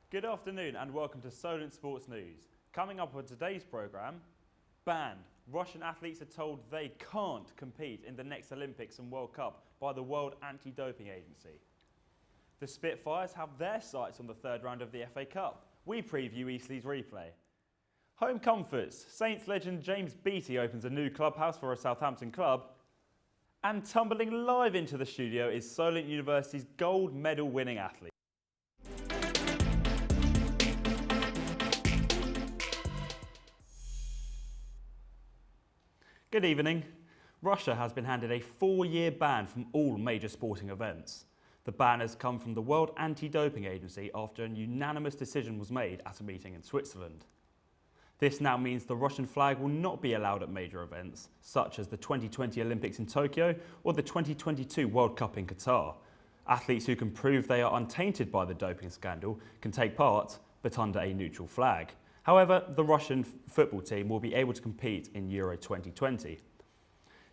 Good afternoon and welcome to Solent Sports News. Coming up on today's programme, banned. Russian athletes are told they can't compete in the next Olympics and World Cup by the World Anti-Doping Agency. The Spitfires have their sights on the third round of the FA Cup. We preview Eastleigh's replay. Home comforts. Saints legend James Beattie opens a new clubhouse for a Southampton club. And tumbling live into the studio is Solent University's gold medal winning athlete. Good evening. Russia has been handed a 4-year ban from all major sporting events. The ban has come from the World Anti-Doping Agency after a unanimous decision was made at a meeting in Switzerland. This now means the Russian flag will not be allowed at major events, such as the 2020 Olympics in Tokyo or the 2022 World Cup in Qatar. Athletes who can prove they are untainted by the doping scandal can take part, but under a neutral flag. However, the Russian football team will be able to compete in Euro 2020.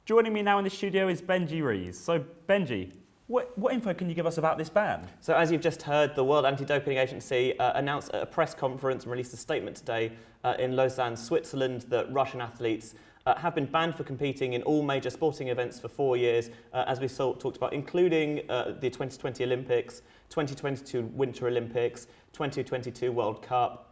Joining me now in the studio is Benji Rees. So Benji, what info can you give us about this ban? So as you've just heard, the World Anti-Doping Agency announced at a press conference and released a statement today in Lausanne, Switzerland, that Russian athletes have been banned for competing in all major sporting events for 4 years, as we talked about, including the 2020 Olympics, 2022 Winter Olympics, 2022 World Cup.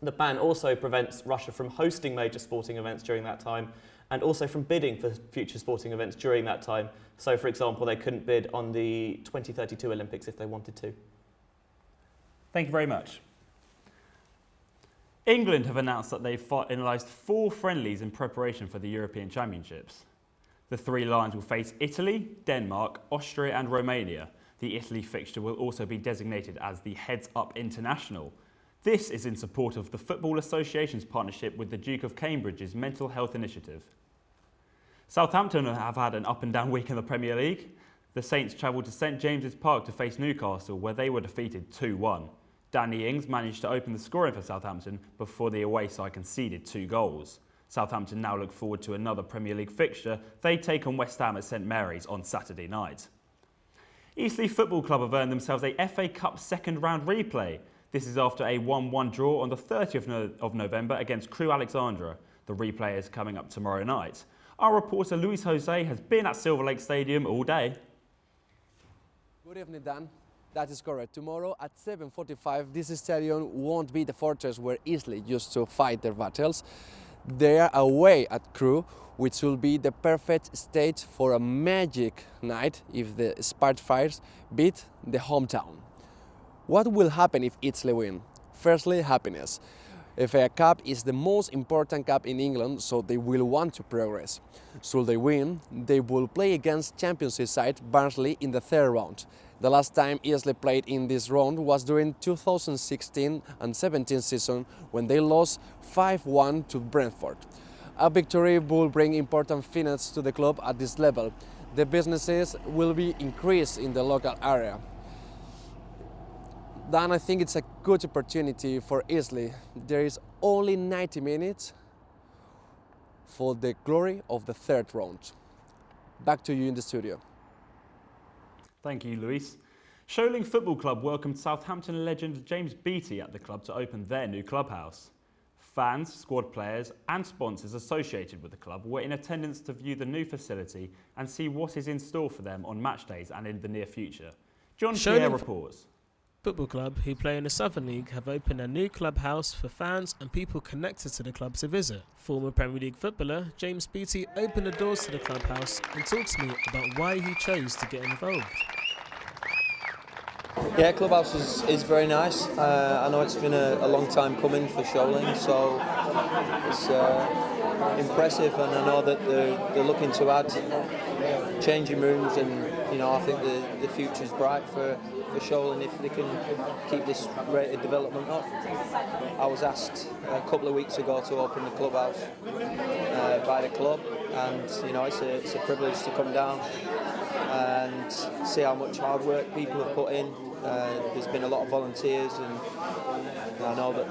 The ban also prevents Russia from hosting major sporting events during that time and also from bidding for future sporting events during that time. So, for example, they couldn't bid on the 2032 Olympics if they wanted to. Thank you very much. England have announced that they've finalised 4 friendlies in preparation for the European Championships. The 3 Lions will face Italy, Denmark, Austria and Romania. The Italy fixture will also be designated as the Heads Up International. This is in support of the Football Association's partnership with the Duke of Cambridge's mental health initiative. Southampton have had an up and down week in the Premier League. The Saints travelled to St James's Park to face Newcastle, where they were defeated 2-1. Danny Ings managed to open the scoring for Southampton before the away side conceded 2 goals. Southampton now look forward to another Premier League fixture. They take on West Ham at St Mary's on Saturday night. Eastleigh Football Club have earned themselves a FA Cup second round replay. This is after a 1-1 draw on the 30th of November against Crewe Alexandra. The replay is coming up tomorrow night. Our reporter Luis Jose has been at Silver Lake Stadium all day. Good evening, Dan. That is correct. Tomorrow at 7:45, this stadium won't be the fortress where Eastleigh used to fight their battles. They are away at Crewe, which will be the perfect stage for a magic night if the Spitfires beat the hometown. What will happen if Eastleigh win? Firstly, happiness. FA Cup is the most important cup in England, so they will want to progress. Should they win, they will play against Championship side Barnsley in the 3rd round. The last time Eastleigh played in this round was during 2016 and 17 season when they lost 5-1 to Brentford. A victory will bring important finance to the club at this level. The businesses will be increased in the local area. Then I think it's a good opportunity for Eastleigh. There is only 90 minutes for the glory of the 3rd round. Back to you in the studio. Thank you, Luis. Sholing Football Club welcomed Southampton legend James Beattie at the club to open their new clubhouse. Fans, squad players and sponsors associated with the club were in attendance to view the new facility and see what is in store for them on match days and in the near future. John Pierre reports. Football Club, who play in the Southern League, have opened a new clubhouse for fans and people connected to the club to visit. Former Premier League footballer James Beattie opened the doors to the clubhouse and talked to me about why he chose to get involved. Yeah, clubhouse is very nice. I know it's been a long time coming for Sholing, so it's impressive, and I know that they're looking to add changing rooms, and I think the future's bright for Sholing if they can keep this rate of development up. I was asked a couple of weeks ago to open the clubhouse by the club, and it's a privilege to come down and see how much hard work people have put in. There's been a lot of volunteers, and I know that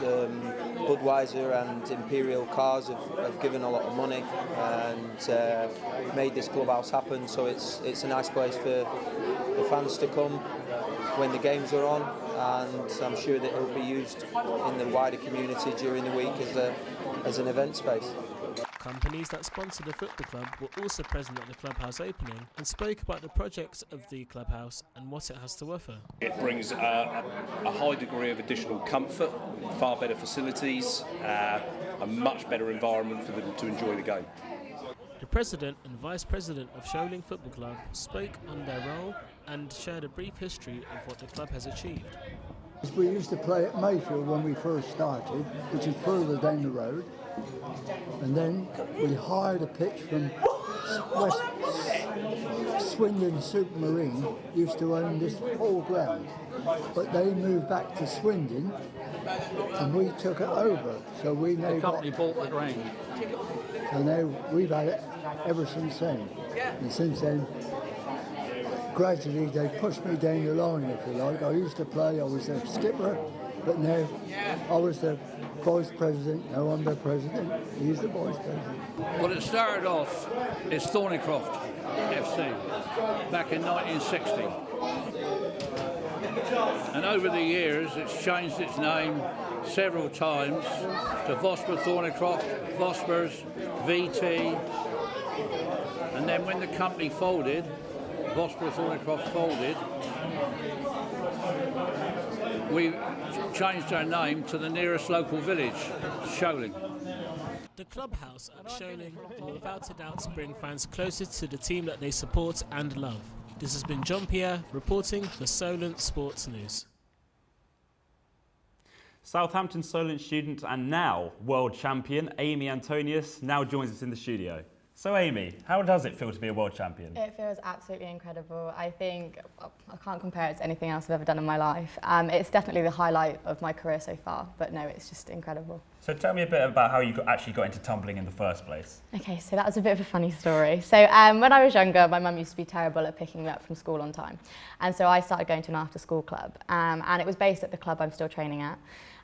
Budweiser and Imperial Cars have given a lot of money and made this clubhouse happen. So it's a nice place for the fans to come when the games are on, and I'm sure that it will be used in the wider community during the week as an event space. Companies that sponsor the football club were also present at the clubhouse opening and spoke about the projects of the clubhouse and what it has to offer. It brings a high degree of additional comfort, far better facilities, a much better environment for them to enjoy the game. The president and vice president of Solent Football Club spoke on their role and shared a brief history of what the club has achieved. We used to play at Mayfield when we first started, which is further down the road, and then we hired a pitch from West Swindon Supermarine, used to own this whole ground, but they moved back to Swindon and we took it over, so we now The company bought the ground. So now we've had it ever since then, and since then gradually they pushed me down the line, if you like. I used to play, I was the skipper, but now I was the vice president, now I'm the president, he's the vice president. Well, it started off as Thornycroft FC back in 1960. And over the years it's changed its name several times to Vosper Thornycroft, Vospers, VT. And then when the company folded, Vosper Thornycroft folded, we changed our name to the nearest local village, Solent. The clubhouse at Solent will without a doubt bring fans closer to the team that they support and love. This has been John Pierre reporting for Solent Sports News. Southampton Solent student and now world champion Amy Antonius now joins us in the studio. So Amy, how does it feel to be a world champion? It feels absolutely incredible. I think I can't compare it to anything else I've ever done in my life. It's definitely the highlight of my career so far, but no, it's just incredible. So tell me a bit about how you actually got into tumbling in the first place. Okay, so that was a bit of a funny story. So when I was younger, my mum used to be terrible at picking me up from school on time. And so I started going to an after-school club, and it was based at the club I'm still training at.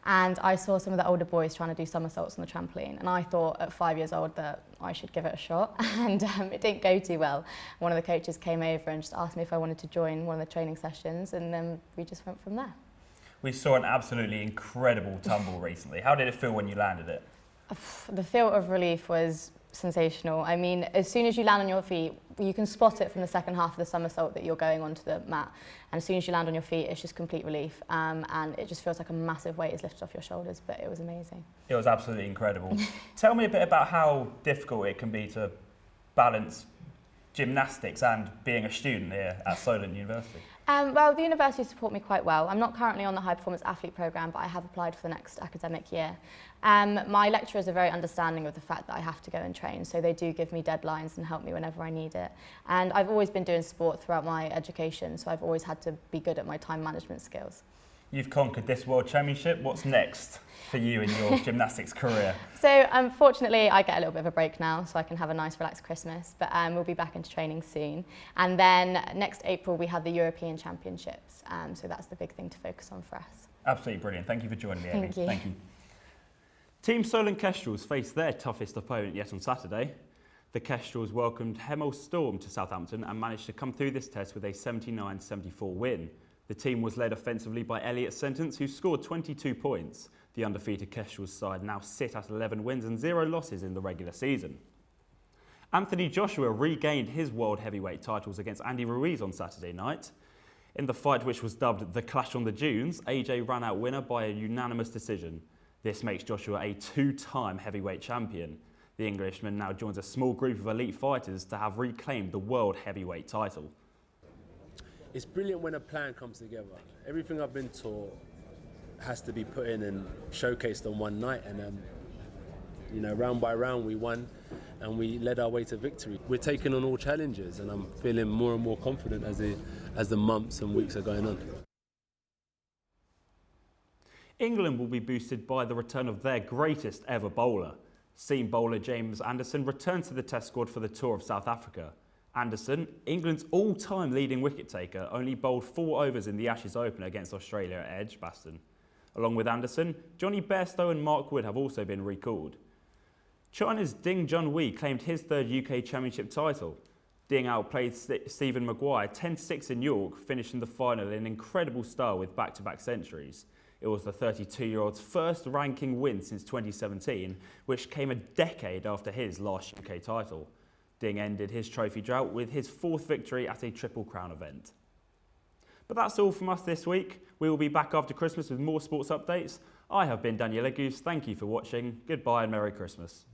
And I saw some of the older boys trying to do somersaults on the trampoline, and I thought at 5 years old that I should give it a shot, and it didn't go too well. One of the coaches came over and just asked me if I wanted to join one of the training sessions, and then we just went from there. We saw an absolutely incredible tumble recently. How did it feel when you landed it? The feel of relief was sensational. I mean, as soon as you land on your feet, you can spot it from the second half of the somersault that you're going onto the mat. And as soon as you land on your feet, it's just complete relief. And it just feels like a massive weight is lifted off your shoulders, but it was amazing. It was absolutely incredible. Tell me a bit about how difficult it can be to balance gymnastics and being a student here at Solent University. Well, the university support me quite well. I'm not currently on the high performance athlete programme, but I have applied for the next academic year. My lecturers are very understanding of the fact that I have to go and train, so they do give me deadlines and help me whenever I need it. And I've always been doing sport throughout my education, so I've always had to be good at my time management skills. You've conquered this World Championship. What's next for you in your gymnastics career? So unfortunately, I get a little bit of a break now, so I can have a nice relaxed Christmas, but we'll be back into training soon. And then next April, we have the European Championships, so that's the big thing to focus on for us. Absolutely brilliant. Thank you for joining me, Amy. Thank you. Thank you. Team Solent Kestrels faced their toughest opponent yet on Saturday. The Kestrels welcomed Hemel Storm to Southampton and managed to come through this test with a 79-74 win. The team was led offensively by Elliot Sentence, who scored 22 points. The undefeated Kestrels side now sit at 11 wins and 0 losses in the regular season. Anthony Joshua regained his world heavyweight titles against Andy Ruiz on Saturday night. In the fight, which was dubbed the Clash on the Dunes, AJ ran out winner by a unanimous decision. This makes Joshua a two-time heavyweight champion. The Englishman now joins a small group of elite fighters to have reclaimed the world heavyweight title. It's brilliant when a plan comes together. Everything I've been taught has to be put in and showcased on one night, and you know, round by round we won and we led our way to victory. We're taking on all challenges, and I'm feeling more and more confident as the months and weeks are going on. England will be boosted by the return of their greatest ever bowler. Seam bowler James Anderson returns to the Test squad for the tour of South Africa. Anderson, England's all-time leading wicket-taker, only bowled 4 overs in the Ashes Open against Australia at Edgbaston. Along with Anderson, Johnny Bairstow and Mark Wood have also been recalled. China's Ding Junhui claimed his third UK Championship title. Ding outplayed Stephen Maguire 10-6 in York, finishing the final in incredible style with back-to-back centuries. It was the 32-year-old's first ranking win since 2017, which came a decade after his last UK title. Ding ended his trophy drought with his 4th victory at a Triple Crown event. But that's all from us this week. We will be back after Christmas with more sports updates. I have been Daniel Goose. Thank you for watching. Goodbye and Merry Christmas.